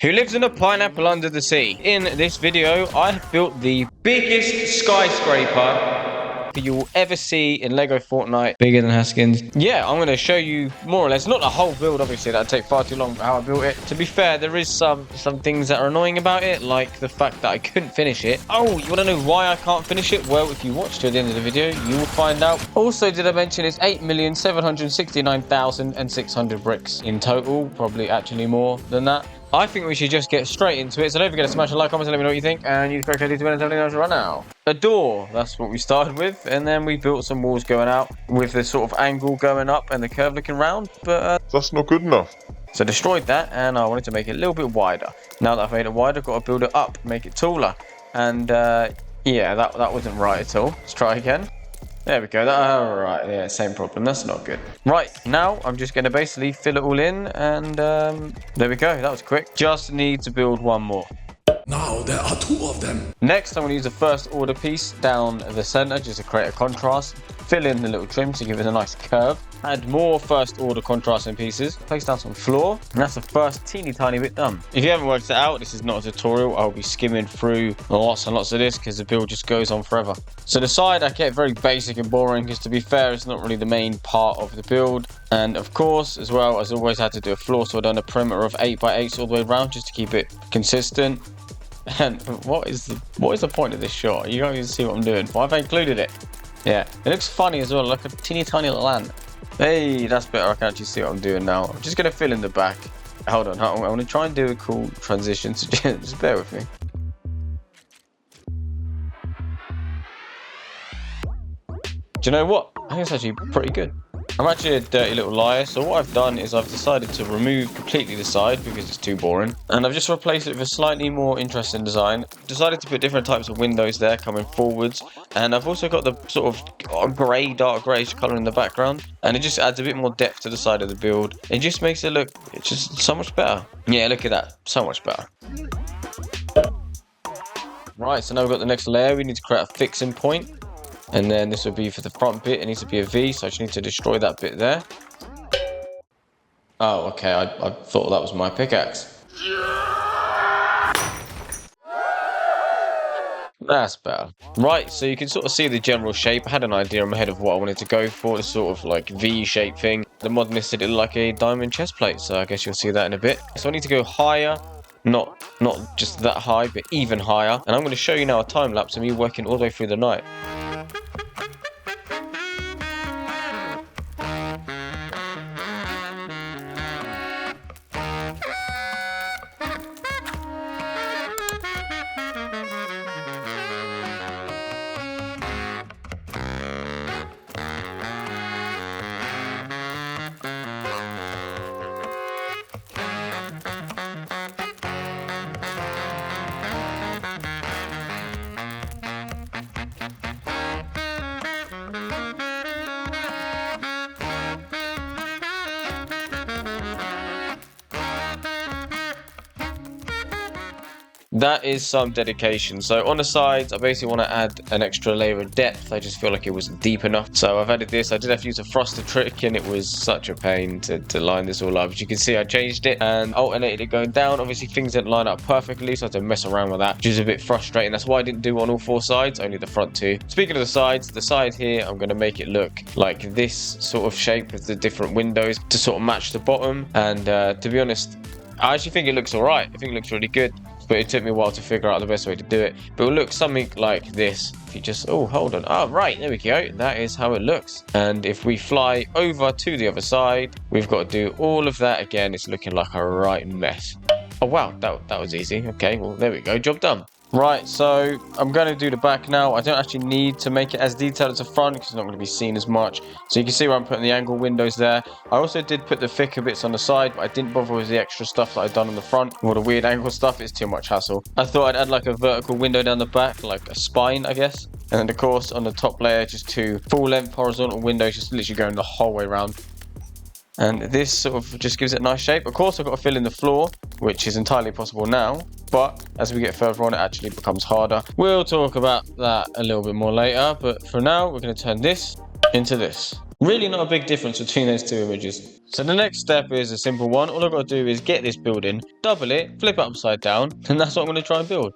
who lives in a pineapple under the sea. In this video, I have built the biggest skyscraper you'll ever see in Lego Fortnite, bigger than Haskins. Yeah, I'm going to show you more or less, not the whole build, obviously, that'd take far too long, how I built it. To be fair, there is some things that are annoying about it, like the fact that I couldn't finish it. Oh, you want to know why I can't finish it? Well, if you watch to the end of the video, you will find out. Also, did I mention it's 8,769,600 bricks in total, probably actually more than that. I think we should just get straight into it. So don't forget to smash a like, comment, and let me know what you think. And use the correct ID to win something else right now. A door. That's what we started with. And then we built some walls going out with the sort of angle going up and the curve looking round. But that's not good enough. So destroyed that, and I wanted to make it a little bit wider. Now that I've made it wider, I've got to build it up, make it taller. And yeah, that wasn't right at all. Let's try again. There we go. Alright, yeah, same problem. That's not good. Right, now I'm just going to basically fill it all in, and there we go. That was quick. Just need to build one more. Now there are two of them. Next, I'm going to use the first order piece down the center just to create a contrast. Fill in the little trim to give it a nice curve. Add more first order contrasting pieces. Place down some floor. And that's the first teeny tiny bit done. If you haven't worked it out, this is not a tutorial. I'll be skimming through lots and lots of this because the build just goes on forever. So the side I kept very basic and boring because, to be fair, it's not really the main part of the build. And of course, as well, as always, I had to do a floor, so I've done a perimeter of 8x8 all the way around just to keep it consistent. And what is the point of this shot? You can't even see what I'm doing. Why have I included it? Yeah, it looks funny as well, like a teeny tiny little ant. Hey, that's better. I can actually see what I'm doing now. I'm just going to fill in the back. Hold on. I want to try and do a cool transition. So just bear with me. Do you know what? I think it's actually pretty good. I'm actually a dirty little liar, so what I've done is I've decided to remove completely the side because it's too boring, and I've just replaced it with a slightly more interesting design. Decided to put different types of windows there coming forwards, and I've also got the sort of grey, dark greyish colour in the background, and it just adds a bit more depth to the side of the build. It just makes it look just so much better. Yeah, look at that, so much better. Right, so now we've got the next layer. We need to create a fixing point. And then this will be for the front bit. It needs to be a V, so I just need to destroy that bit there. Oh, okay. I thought that was my pickaxe. That's better. Right, so you can sort of see the general shape. I had an idea in my head of what I wanted to go for, the sort of like V-shape thing. The modernist did it like a diamond chest plate, so I guess you'll see that in a bit. So I need to go higher. Not just that high, but even higher. And I'm going to show you now a time lapse of me working all the way through the night. That is some dedication. So on the sides, I basically want to add an extra layer of depth. I just feel like it wasn't deep enough. So I've added this. I did have to use a frosted trick, and it was such a pain to line this all up. As you can see, I changed it and alternated it going down. Obviously, things didn't line up perfectly, so I had to mess around with that, which is a bit frustrating. That's why I didn't do on all four sides, only the front two. Speaking of the side here, I'm going to make it look like this sort of shape with the different windows to sort of match the bottom. And to be honest, I actually think it looks all right. I think it looks really good. But it took me a while to figure out the best way to do it. But it will look something like this. If you just, oh, hold on. Oh, right, there we go. That is how it looks. And if we fly over to the other side, we've got to do all of that again. It's looking like a right mess. Oh, wow, that was easy. Okay, well, there we go. Job done. Right, so I'm going to do the back now. I don't actually need to make it as detailed as the front because it's not going to be seen as much. So you can see where I'm putting the angle windows there. I also did put the thicker bits on the side, but I didn't bother with the extra stuff that I'd done on the front. All the weird angle stuff is too much hassle. I thought I'd add like a vertical window down the back, like a spine, I guess. And then, of course, on the top layer, just two full-length horizontal windows, just literally going the whole way around. And this sort of just gives it a nice shape. Of course, I've got to fill in the floor, which is entirely possible now. But as we get further on, it actually becomes harder. We'll talk about that a little bit more later. But for now, we're going to turn this into this. Really not a big difference between those two images. So the next step is a simple one. All I've got to do is get this building, double it, flip it upside down, and that's what I'm going to try and build.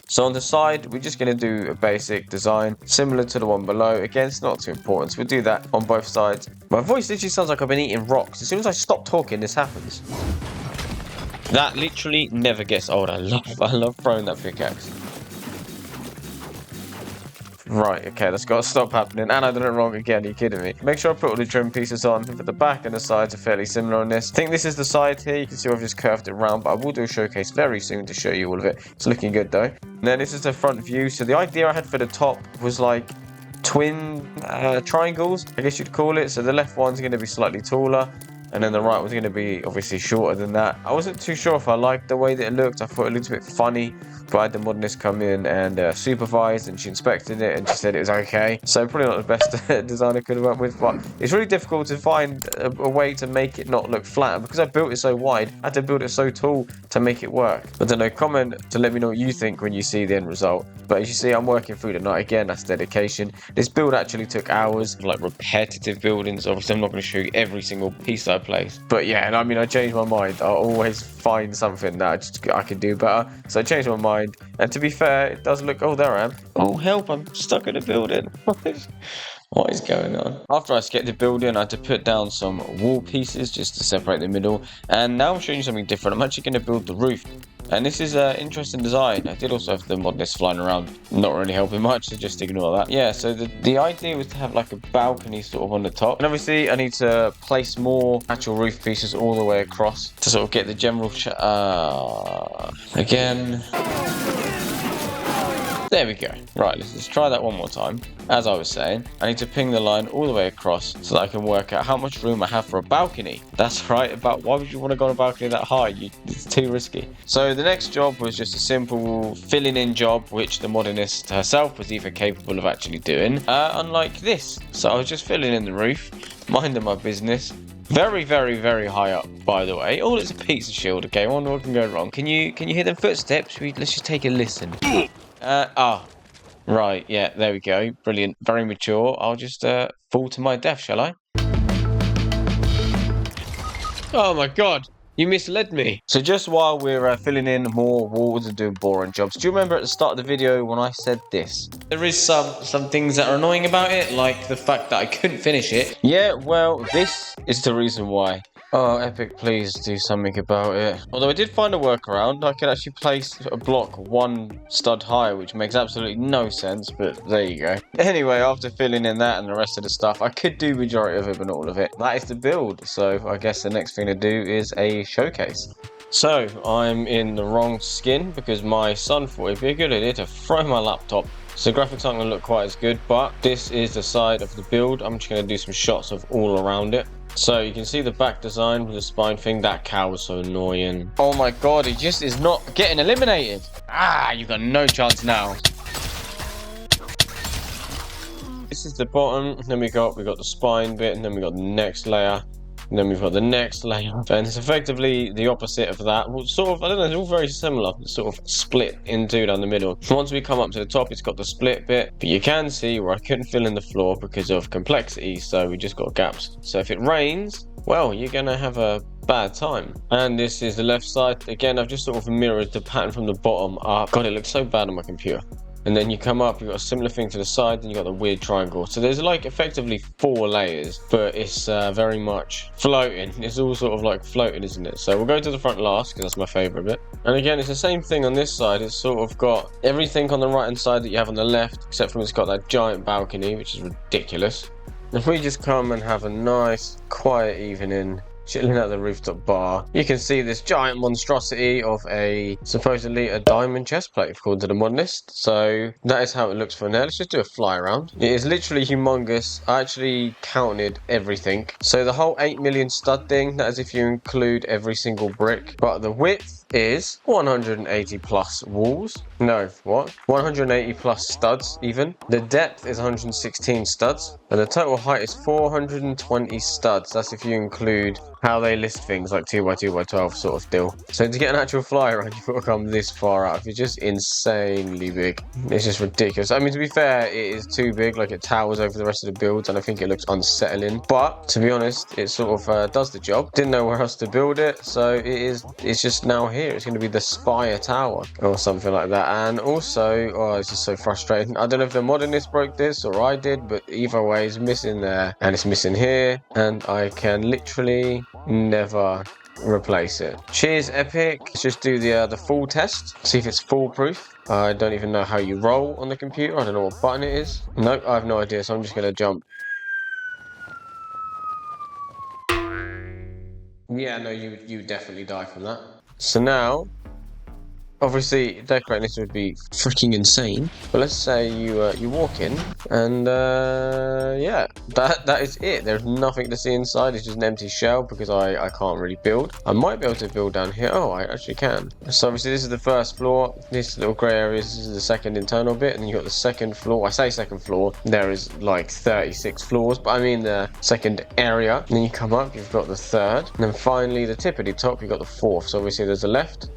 So on the side, we're just going to do a basic design similar to the one below. Again, it's not too important, so we'll do that on both sides. My voice literally sounds like I've been eating rocks. As soon as I stop talking, this happens. That literally never gets old. I love throwing that pickaxe. Right, okay, that's got to stop happening. And I did it wrong again, are you kidding me? Make sure I put all the trim pieces on, but the back and the sides are fairly similar on this. I think this is the side here. You can see I've just curved it around, but I will do a showcase very soon to show you all of it. It's looking good though. And then this is the front view. So the idea I had for the top was like twin triangles, I guess you'd call it. So the left one's going to be slightly taller, and then the right one's going to be obviously shorter than that. I wasn't too sure if I liked the way that it looked. I thought it looked a bit funny, but I had the modernist come in and supervise, and she inspected it and she said it was okay. So probably not the best design I could have went with, but it's really difficult to find a way to make it not look flat. And because I built it so wide, I had to build it so tall to make it work. I don't know, comment to let me know what you think when you see the end result. But as you see, I'm working through the night again. That's dedication. This build actually took hours, like repetitive buildings. Obviously, I'm not going to show you every single piece that I placed. But yeah, and I mean, I changed my mind. I'll always find something that I could do better. So I changed my mind. And to be fair, it does look... Oh, there I am. Oh, help, I'm stuck in a building. What is going on? After I sketched the building, I had to put down some wall pieces just to separate the middle. And now I'm showing you something different. I'm actually going to build the roof. And this is an interesting design. I did also have the modernist flying around, not really helping much, so just ignore that. Yeah, so the idea was to have like a balcony sort of on the top. And obviously I need to place more actual roof pieces all the way across to sort of get the general... Again... There we go. Right, let's try that one more time. As I was saying, I need to ping the line all the way across so that I can work out how much room I have for a balcony. That's right, why would you want to go on a balcony that high? It's too risky. So the next job was just a simple filling in job, which the modernist herself was even capable of actually doing, unlike this. So I was just filling in the roof, minding my business. Very, very, very high up, by the way. Oh, it's a pizza shield. Okay, I wonder what can go wrong. Can you hear them footsteps? Let's just take a listen. Right, yeah, there we go. Brilliant, very mature. I'll just fall to my death, shall I? Oh my god, you misled me. So just while we're filling in more walls and doing boring jobs, do you remember at the start of the video when I said this? There is some things that are annoying about it, like the fact that I couldn't finish it. Yeah, well, this is the reason why. Oh, Epic, please do something about it. Although I did find a workaround. I could actually place a block one stud high, which makes absolutely no sense, but there you go. Anyway, after filling in that and the rest of the stuff, I could do majority of it, but not all of it. That is the build, so I guess the next thing to do is a showcase. So, I'm in the wrong skin because my son thought it'd be a good idea to throw my laptop. So graphics aren't going to look quite as good, but this is the side of the build. I'm just going to do some shots of all around it. So you can see the back design with the spine thing. That cow was so annoying. Oh my god, he just is not getting eliminated. Ah, you've got no chance now. This is the bottom. Then we got the spine bit, and then we got the next layer. And then we've got the next layer, and it's effectively the opposite of that. Well, sort of, I don't know, they're all very similar. It's sort of split in two down the middle. Once we come up to the top, it's got the split bit, but you can see where I couldn't fill in the floor because of complexity, so we just got gaps. So if it rains, well, you're gonna have a bad time. And this is the left side. Again, I've just sort of mirrored the pattern from the bottom up. God, it looks so bad on my computer. And then you come up, you've got a similar thing to the side, and you've got the weird triangle. So there's like effectively 4 layers, but it's very much floating. It's all sort of like floating, isn't it? So we'll go to the front last, because that's my favourite bit. And again, it's the same thing on this side. It's sort of got everything on the right hand side that you have on the left, except for it's got that giant balcony, which is ridiculous. If we just come and have a nice, quiet evening, chilling at the rooftop bar. You can see this giant monstrosity of supposedly a diamond chest plate, according to the mod list. So that is how it looks for now. Let's just do a fly around. It is literally humongous. I actually counted everything. So the whole 8 million stud thing, that is if you include every single brick. But the width is 180 plus walls. No, what? 180 plus studs even. The depth is 116 studs. And the total height is 420 studs. That's if you include how they list things like 2x2x12 sort of deal. So to get an actual fly around, you've got to come this far out. It's just insanely big. It's just ridiculous. I mean, to be fair, it is too big. Like, it towers over the rest of the builds, and I think it looks unsettling. But to be honest, it sort of does the job. Didn't know where else to build it, so it's just now here. It's going to be the Spire Tower or something like that. And also, oh, it's just so frustrating. I don't know if the modernist broke this or I did, but either way, it's missing there and it's missing here, and I can literally never replace it. Cheers, Epic. Let's just do the full test, see if it's foolproof. I don't even know how you roll on the computer. I don't know what button it is. Nope, I have no idea, so I'm just gonna jump. Yeah, no, you definitely die from that. So now, obviously, decorating this would be freaking insane. But let's say you walk in, and yeah, that is it. There's nothing to see inside. It's just an empty shell because I can't really build. I might be able to build down here. Oh, I actually can. So obviously this is the first floor. This little grey area, this is the second internal bit, and then you've got the second floor. I say second floor. There is like 36 floors, but I mean the second area. And then you come up, you've got the third, and then finally the tippity top, you've got the fourth. So obviously there's the left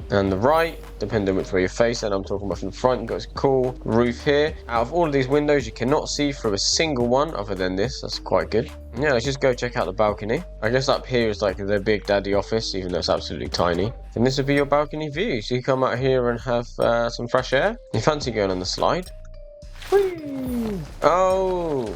and the right, depending which way you're facing. I'm talking about from the front. You've got this cool roof here. Out of all of these windows, you cannot see through a single one other than this. That's quite good. Yeah, let's just go check out the balcony. I guess up here is like the big daddy office, even though it's absolutely tiny. And this would be your balcony view. So you come out here and have some fresh air. You fancy going on the slide? Whee! Oh!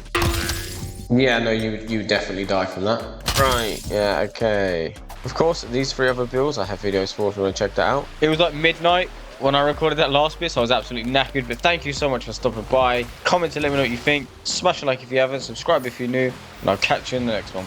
Yeah, no, you definitely die from that. Right, yeah, okay. Of course, these 3 other builds I have videos for if you want to check that out. It was like midnight when I recorded that last bit, so I was absolutely knackered. But thank you so much for stopping by. Comment to let me know what you think. Smash a like if you haven't. Subscribe if you're new. And I'll catch you in the next one.